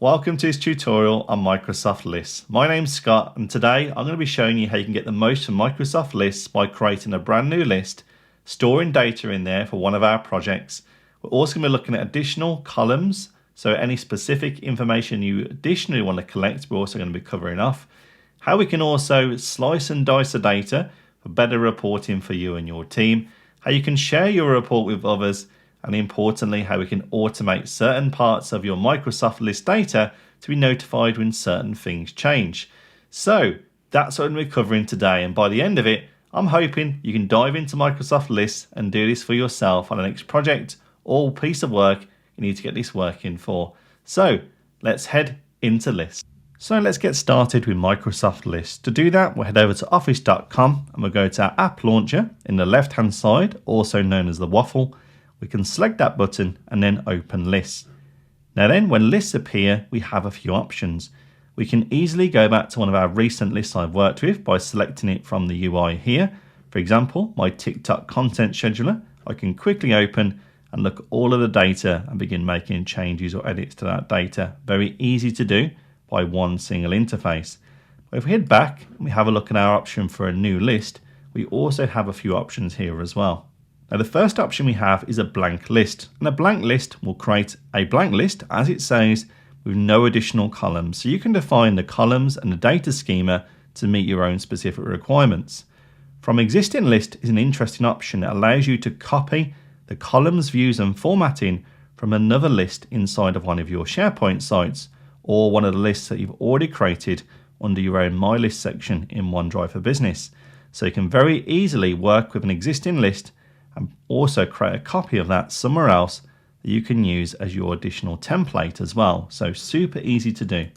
Welcome to this tutorial on Microsoft Lists. My name's Scott and today I'm going to be showing you how you can get the most from Microsoft Lists by creating a brand new list, storing data in there for one of our projects. We're also going to be looking at additional columns, so any specific information you additionally want to collect we're also going to be covering off. How we can also slice and dice the data for better reporting for you and your team. How you can share your report with others, and importantly, how we can automate certain parts of your Microsoft List data to be notified when certain things change. So that's what we're covering today, and by the end of it, I'm hoping you can dive into Microsoft Lists and do this for yourself on the next project or piece of work you need to get this working for. So let's head into Lists. So let's get started with Microsoft Lists. To do that, we'll head over to office.com and we'll go to our app launcher in the left hand side, also known as the waffle. We can select that button and then open Lists. Now then, when lists appear, we have a few options. We can easily go back to one of our recent lists I've worked with by selecting it from the UI here. For example, my TikTok content scheduler, I can quickly open and look at all of the data and begin making changes or edits to that data. Very easy to do by one single interface. But if we head back and we have a look at our option for a new list, we also have a few options here as well. Now the first option we have is a blank list, and a blank list will create a blank list as it says with no additional columns, so you can define the columns and the data schema to meet your own specific requirements. From existing list is an interesting option that allows you to copy the columns, views and formatting from another list inside of one of your SharePoint sites or one of the lists that you've already created under your own My List section in OneDrive for Business. So you can very easily work with an existing list and also create a copy of that somewhere else that you can use as your additional template as well. So super easy to do.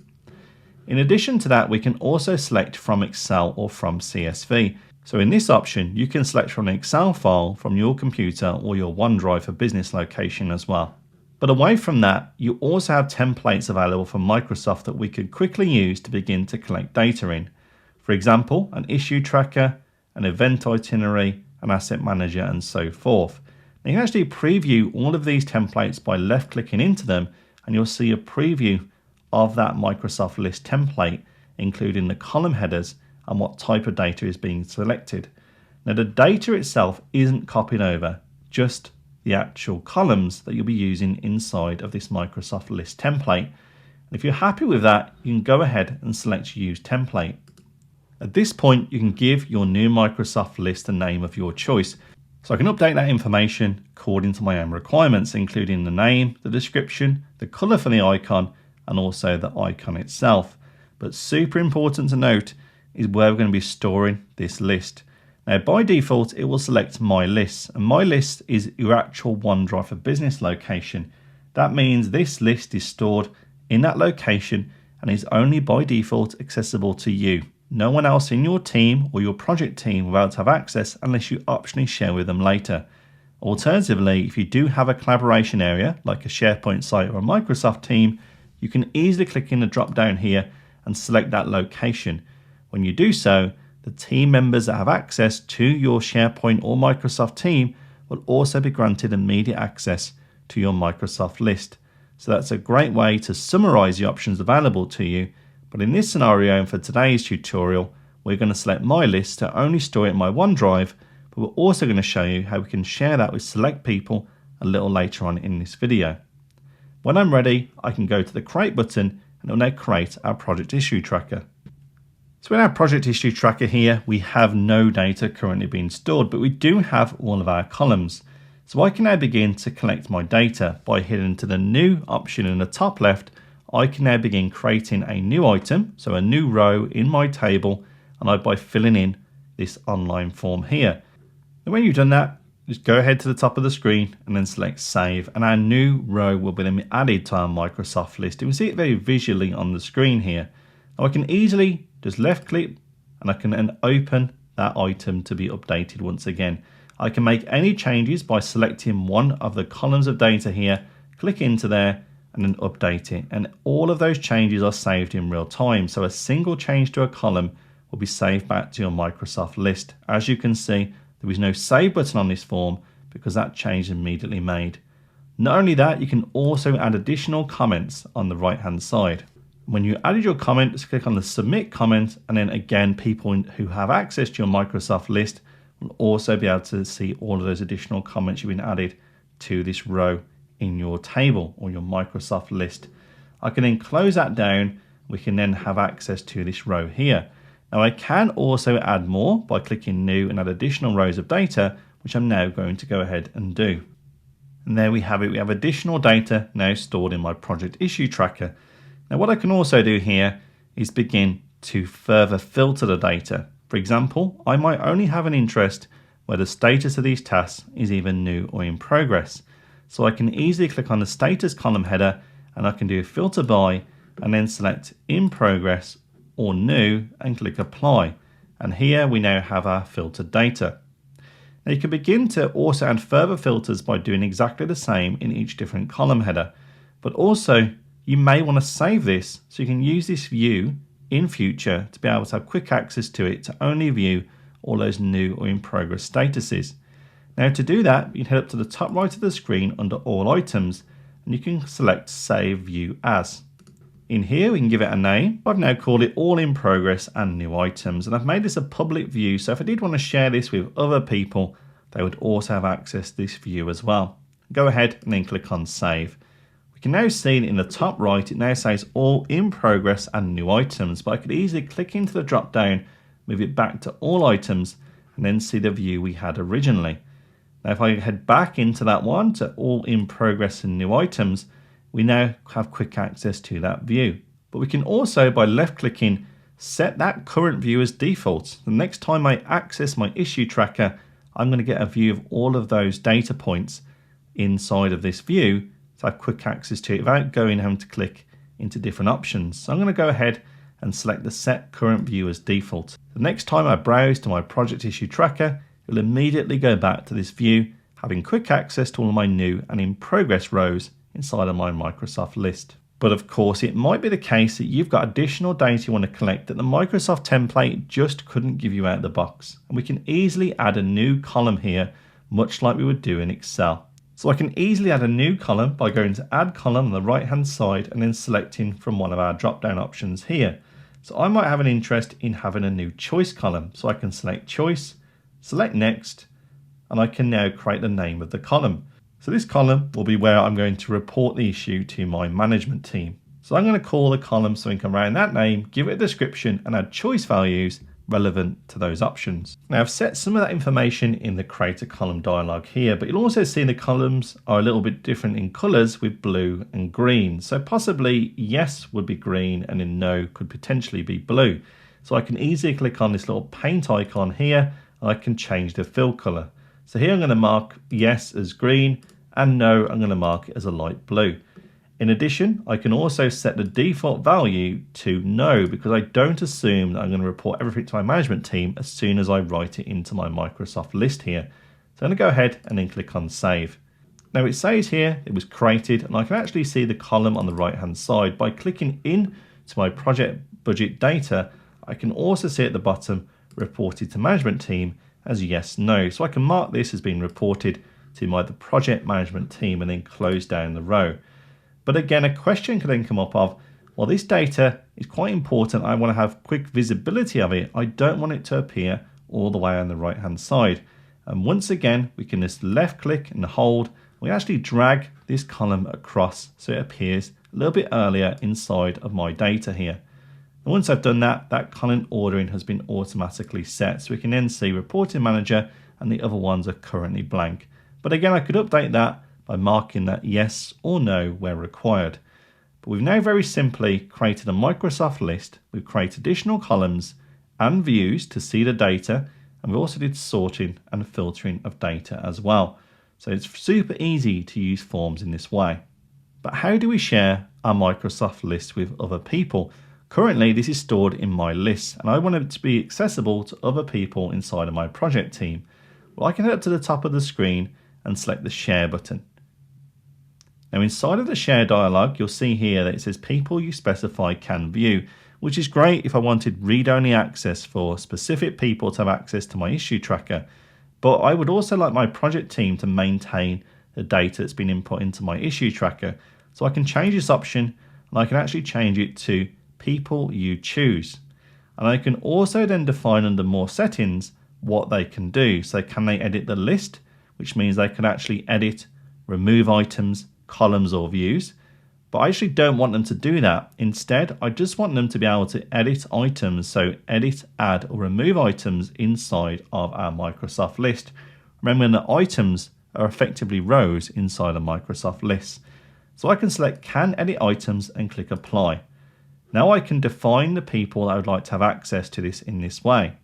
In addition to that, we can also select from Excel or from CSV. So in this option, you can select from an Excel file from your computer or your OneDrive for Business location as well. But away from that, you also have templates available from Microsoft that we could quickly use to begin to collect data in. For example, an issue tracker, an event itinerary, an asset manager and so forth. Now you can actually preview all of these templates by left clicking into them and you'll see a preview of that Microsoft List template, including the column headers and what type of data is being selected. Now the data itself isn't copied over, just the actual columns that you'll be using inside of this Microsoft List template. And if you're happy with that, you can go ahead and select Use Template. At this point, you can give your new Microsoft List a name of your choice. So I can update that information according to my own requirements, including the name, the description, the color for the icon, and also the icon itself. But super important to note is where we're going to be storing this list. Now by default, it will select My Lists, and My List is your actual OneDrive for Business location. That means this list is stored in that location and is only by default accessible to you. No one else in your team or your project team will be able to have access unless you optionally share with them later. Alternatively, if you do have a collaboration area like a SharePoint site or a Microsoft team, you can easily click in the drop down here and select that location. When you do so, the team members that have access to your SharePoint or Microsoft team will also be granted immediate access to your Microsoft List. So that's a great way to summarize the options available to you. But in this scenario and for today's tutorial, we're going to select My List to only store it in my OneDrive, but we're also going to show you how we can share that with select people a little later on in this video. When I'm ready, I can go to the Create button and it will now create our project issue tracker. So in our project issue tracker here, we have no data currently being stored, but we do have all of our columns. So I can now begin to collect my data by hitting to the New option in the top left. I can now begin creating a new item, so a new row in my table, and by filling in this online form here. And when you've done that, just go ahead to the top of the screen and then select Save, and our new row will be then added to our Microsoft List. You can see it very visually on the screen here. Now I can easily just left click and I can then open that item to be updated once again. I can make any changes by selecting one of the columns of data here, click into there, and then update it, and all of those changes are saved in real time. So a single change to a column will be saved back to your Microsoft List. As you can see, there is no save button on this form because that change is immediately made. Not only that, you can also add additional comments on the right hand side. When you added your comment, just click on the submit comment, and then again, people who have access to your Microsoft list will also be able to see all of those additional comments you've been added to this row in your table or your Microsoft list. I can then close that down. We can then have access to this row here. Now I can also add more by clicking new and add additional rows of data, which I'm now going to go ahead and do. And there we have it. We have additional data now stored in my project issue tracker. Now what I can also do here is begin to further filter the data. For example, I might only have an interest where the status of these tasks is either new or in progress. So I can easily click on the status column header and I can do a filter by and then select in progress or new and click apply. And here we now have our filtered data. Now you can begin to also add further filters by doing exactly the same in each different column header, but also you may want to save this so you can use this view in future to be able to have quick access to it to only view all those new or in progress statuses. Now to do that, you can head up to the top right of the screen under all items and you can select save view as. In here we can give it a name. I've now called it all in progress and new items, and I've made this a public view, so if I did want to share this with other people, they would also have access to this view as well. Go ahead and then click on save. We can now see in the top right, it now says all in progress and new items, but I could easily click into the drop down, move it back to all items, and then see the view we had originally. Now if I head back into that one to all in progress and new items, we now have quick access to that view. But we can also, by left clicking, set that current view as default. The next time I access my issue tracker, I'm going to get a view of all of those data points inside of this view to have quick access to it without having to click into different options. So I'm going to go ahead and select the set current view as default. The next time I browse to my project issue tracker, it will immediately go back to this view, having quick access to all of my new and in progress rows inside of my Microsoft list. But of course, it might be the case that you've got additional data you want to collect that the Microsoft template just couldn't give you out of the box. And we can easily add a new column here, much like we would do in Excel. So I can easily add a new column by going to add column on the right hand side and then selecting from one of our drop down options here. So I might have an interest in having a new choice column. So I can select choice, select next, and I can now create the name of the column. So this column will be where I'm going to report the issue to my management team. So I'm going to call the column something around that name, give it a description and add choice values relevant to those options. Now I've set some of that information in the create a column dialog here, but you'll also see the columns are a little bit different in colors with blue and green. So possibly yes would be green and then no could potentially be blue. So I can easily click on this little paint icon here and I can change the fill color. So here I'm going to mark yes as green and no I'm going to mark it as a light blue. In addition, I can also set the default value to no because I don't assume that I'm going to report everything to my management team as soon as I write it into my Microsoft list here. So I'm going to go ahead and then click on save. Now it says here it was created and I can actually see the column on the right hand side. By clicking in to my project budget data, I can also see at the bottom reported to management team as yes, no. So I can mark this as being reported to the project management team and then close down the row. But again, a question could then come up of, well, this data is quite important. I want to have quick visibility of it. I don't want it to appear all the way on the right hand side. And once again, we can just left click and hold. We actually drag this column across so it appears a little bit earlier inside of my data here. And once I've done that, that column ordering has been automatically set. So we can then see reporting manager and the other ones are currently blank. But again, I could update that by marking that yes or no where required. But we've now very simply created a Microsoft list. We've created additional columns and views to see the data. And we also did sorting and filtering of data as well. So it's super easy to use forms in this way. But how do we share our Microsoft list with other people? Currently, this is stored in my list and I want it to be accessible to other people inside of my project team. Well, I can head up to the top of the screen and select the share button. Now inside of the share dialog, you'll see here that it says people you specify can view, which is great if I wanted read-only access for specific people to have access to my issue tracker. But I would also like my project team to maintain the data that's been input into my issue tracker. So I can change this option, and I can actually change it to people you choose. And I can also then define under more settings what they can do. So can they edit the list, which means they can actually edit, remove items, columns or views. But I actually don't want them to do that. Instead, I just want them to be able to edit items. So edit, add or remove items inside of our Microsoft list. Remembering that items are effectively rows inside a Microsoft list. So I can select can edit items and click apply. Now I can define the people that I would like to have access to this in this way.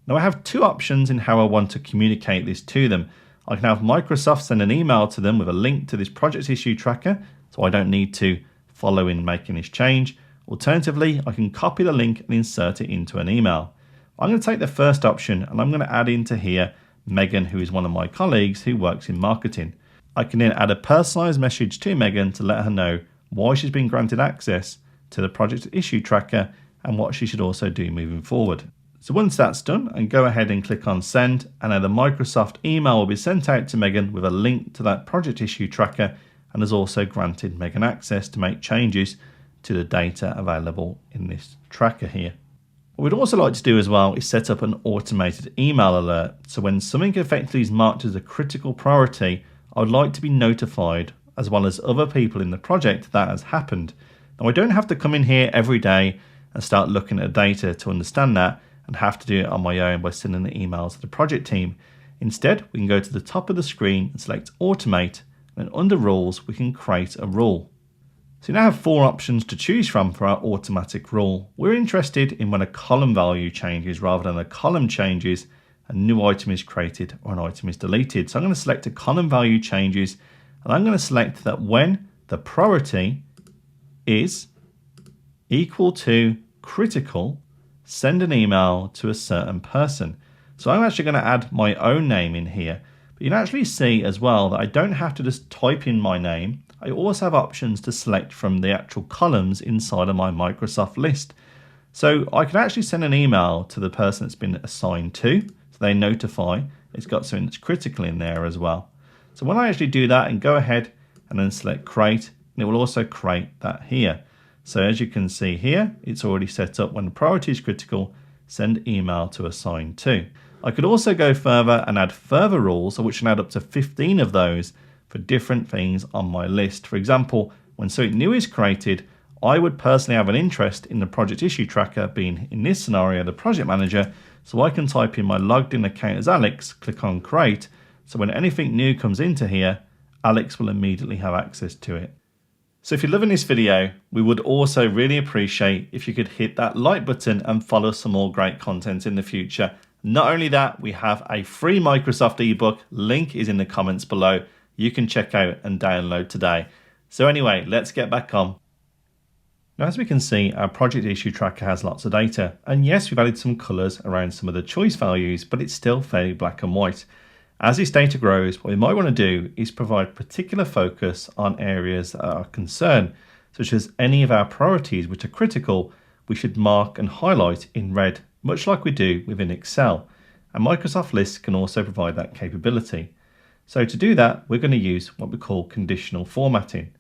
Now I have two options in how I want to communicate this to them. I can have Microsoft send an email to them with a link to this project issue tracker, so I don't need to follow in making this change. Alternatively, I can copy the link and insert it into an email. I'm going to take the first option and I'm going to add into here Megan, who is one of my colleagues who works in marketing. I can then add a personalized message to Megan to let her know why she's been granted access to the project issue tracker and what she should also do moving forward. So once that's done, I can go ahead and click on send, and now the Microsoft email will be sent out to Megan with a link to that project issue tracker, and has also granted Megan access to make changes to the data available in this tracker here. What we'd also like to do as well is set up an automated email alert. So when something effectively is marked as a critical priority, I would like to be notified, as well as other people in the project, that has happened. Now I don't have to come in here every day and start looking at data to understand that, and have to do it on my own by sending the emails to the project team. Instead, we can go to the top of the screen and select automate, and under rules we can create a rule. So you now have four options to choose from for our automatic rule. We're interested in when a column value changes rather than a column changes, a new item is created or an item is deleted. So I'm going to select a column value changes, and I'm going to select that when the priority is equal to critical, send an email to a certain person. So I'm actually going to add my own name in here. But you can actually see as well that I don't have to just type in my name. I also have options to select from the actual columns inside of my Microsoft list. So I can actually send an email to the person that's been assigned to, so they notify it's got something that's critical in there as well. So when I actually do that and go ahead and then select create, and it will also create that here. So as you can see here, it's already set up when the priority is critical, send email to assigned to. I could also go further and add further rules, which can add up to 15 of those for different things on my list. For example, when something new is created, I would personally have an interest in the project issue tracker being, in this scenario, the project manager. So I can type in my logged in account as Alex, click on create. So when anything new comes into here, Alex will immediately have access to it. So if you're loving this video, we would also really appreciate if you could hit that like button and follow some more great content in the future. Not only that, we have a free Microsoft ebook, link is in the comments below. You can check out and download today. So anyway, let's get back on. Now as we can see, our project issue tracker has lots of data. And yes, we've added some colors around some of the choice values, but it's still fairly black and white. As this data grows, what we might want to do is provide particular focus on areas that are concerned, such as any of our priorities which are critical, we should mark and highlight in red, much like we do within Excel. And Microsoft Lists can also provide that capability. So to do that, we're going to use what we call conditional formatting.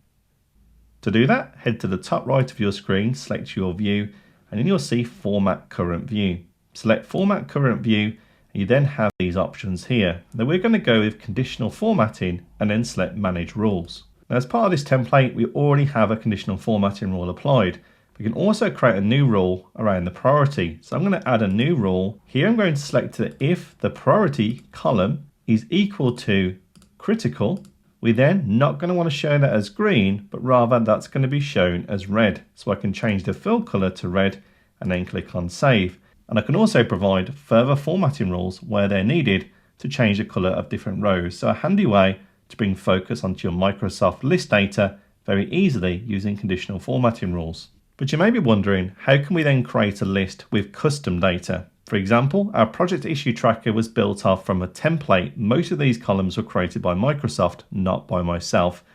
To do that, head to the top right of your screen, select your view, and then you'll see Format Current View. Select Format Current View, and you then have these options here. Now we're going to go with conditional formatting and then select Manage Rules. Now as part of this template, we already have a conditional formatting rule applied. We can also create a new rule around the priority. So I'm going to add a new rule. Here I'm going to select that if the priority column is equal to critical, we're then not going to want to show that as green, but rather that's going to be shown as red. So I can change the fill color to red and then click on save. And I can also provide further formatting rules where they're needed to change the color of different rows. So a handy way to bring focus onto your Microsoft list data very easily using conditional formatting rules. But you may be wondering, how can we then create a list with custom data? For example, our project issue tracker was built off from a template. Most of these columns were created by Microsoft, not by myself.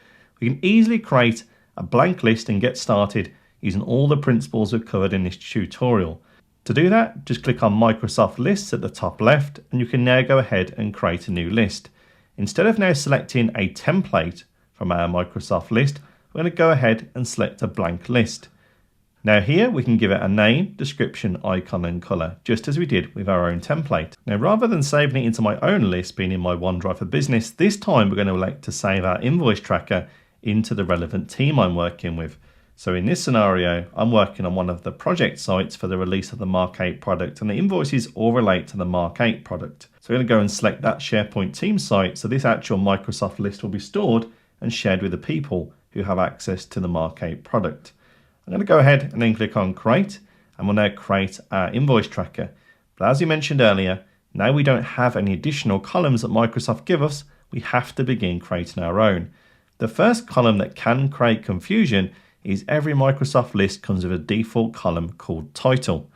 We can easily create a blank list and get started using all the principles we've covered in this tutorial. To do that, just click on Microsoft Lists at the top left, and you can now go ahead and create a new list. instead of now selecting a template from our Microsoft list, we're going to go ahead and select a blank list. Now here we can give it a name, description, icon and color, just as we did with our own template. Now rather than saving it into my own list, being in my OneDrive for Business, this time we're going to elect to save our invoice tracker into the relevant team I'm working with. So in this scenario, I'm working on one of the project sites for the release of the Mark 8 product, and the invoices all relate to the Mark 8 product. So we're going to go and select that SharePoint team site, so this actual Microsoft list will be stored and shared with the people who have access to the Mark 8 product. I'm going to go ahead and then click on create, and we'll now create our invoice tracker. But as we mentioned earlier, now we don't have any additional columns that Microsoft give us, we have to begin creating our own. The first column that can create confusion is every Microsoft list comes with a default column called title.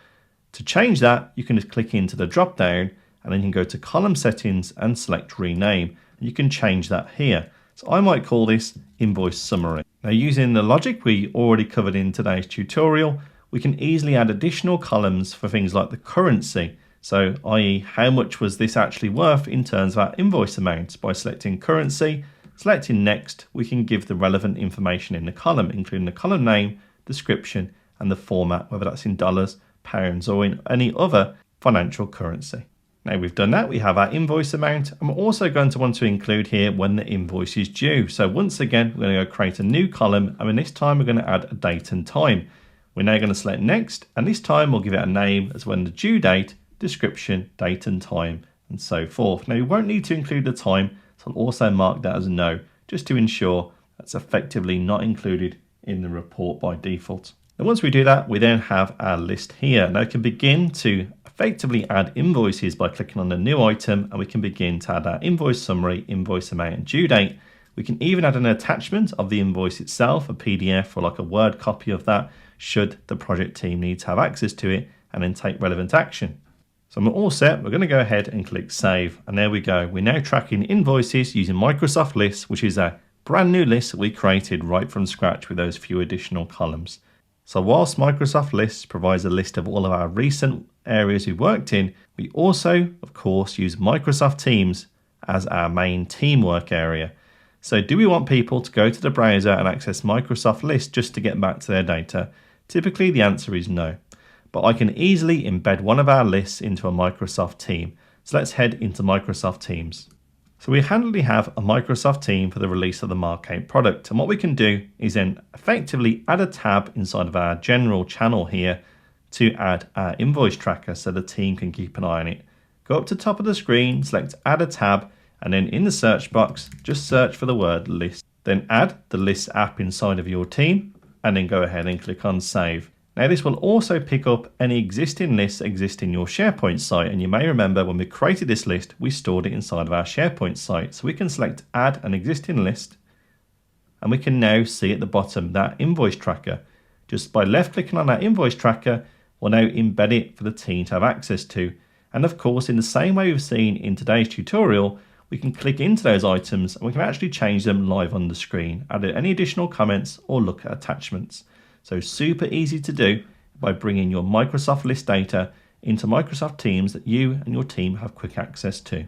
To change that, you can just click into the drop down and then you can go to column settings and select rename. And you can change that here. So I might call this invoice summary. Now using the logic we already covered in today's tutorial, we can easily add additional columns for things like the currency. So i.e. how much was this actually worth in terms of our invoice amount. By selecting currency, selecting next, we can give the relevant information in the column, including the column name, description, and the format, whether that's in dollars, pounds, or in any other financial currency. Now we've done that, we have our invoice amount, and we're also going to want to include here when the invoice is due. So once again, we're going to go create a new column, and this time we're going to add a date and time. We're now going to select next, and this time we'll give it a name as when the due date, description, date and time, and so forth. Now we won't need to include the time, so I'll also mark that as no, just to ensure that's effectively not included in the report by default. And once we do that, we then have our list here. Now we can begin to effectively add invoices by clicking on the new item, and we can begin to add our invoice summary, invoice amount and due date. We can even add an attachment of the invoice itself, a PDF or like a Word copy of that, should the project team need to have access to it, and then take relevant action. So I'm all set, we're going to go ahead and click save, and there we go. We're now tracking invoices using Microsoft Lists, which is a brand new list that we created right from scratch with those few additional columns. So whilst Microsoft Lists provides a list of all of our recent areas we've worked in, we also, of course, use Microsoft Teams as our main teamwork area. So do we want people to go to the browser and access Microsoft Lists just to get back to their data? Typically the answer is no. But I can easily embed one of our lists into a Microsoft team. So let's head into Microsoft Teams. So we handily have a Microsoft team for the release of the Mark 8 product. And what we can do is then effectively add a tab inside of our general channel here to add our invoice tracker so the team can keep an eye on it. Go up to the top of the screen, select add a tab, and then in the search box, just search for the word list. Then add the list app inside of your team, and then go ahead and click on save. Now this will also pick up any existing lists that exist in your SharePoint site, and you may remember when we created this list, we stored it inside of our SharePoint site. So we can select add an existing list, and we can now see at the bottom that invoice tracker. Just by left clicking on that invoice tracker, we'll now embed it for the team to have access to. And of course, in the same way we've seen in today's tutorial, we can click into those items and we can actually change them live on the screen, add any additional comments or look at attachments. So super easy to do by bringing your Microsoft List data into Microsoft Teams that you and your team have quick access to.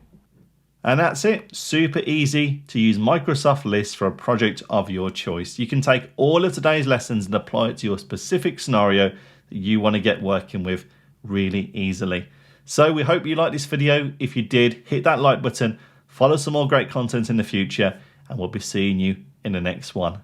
And that's it. Super easy to use Microsoft Lists for a project of your choice. You can take all of today's lessons and apply it to your specific scenario that you want to get working with really easily. So we hope you liked this video. If you did, hit that like button, follow some more great content in the future, and we'll be seeing you in the next one.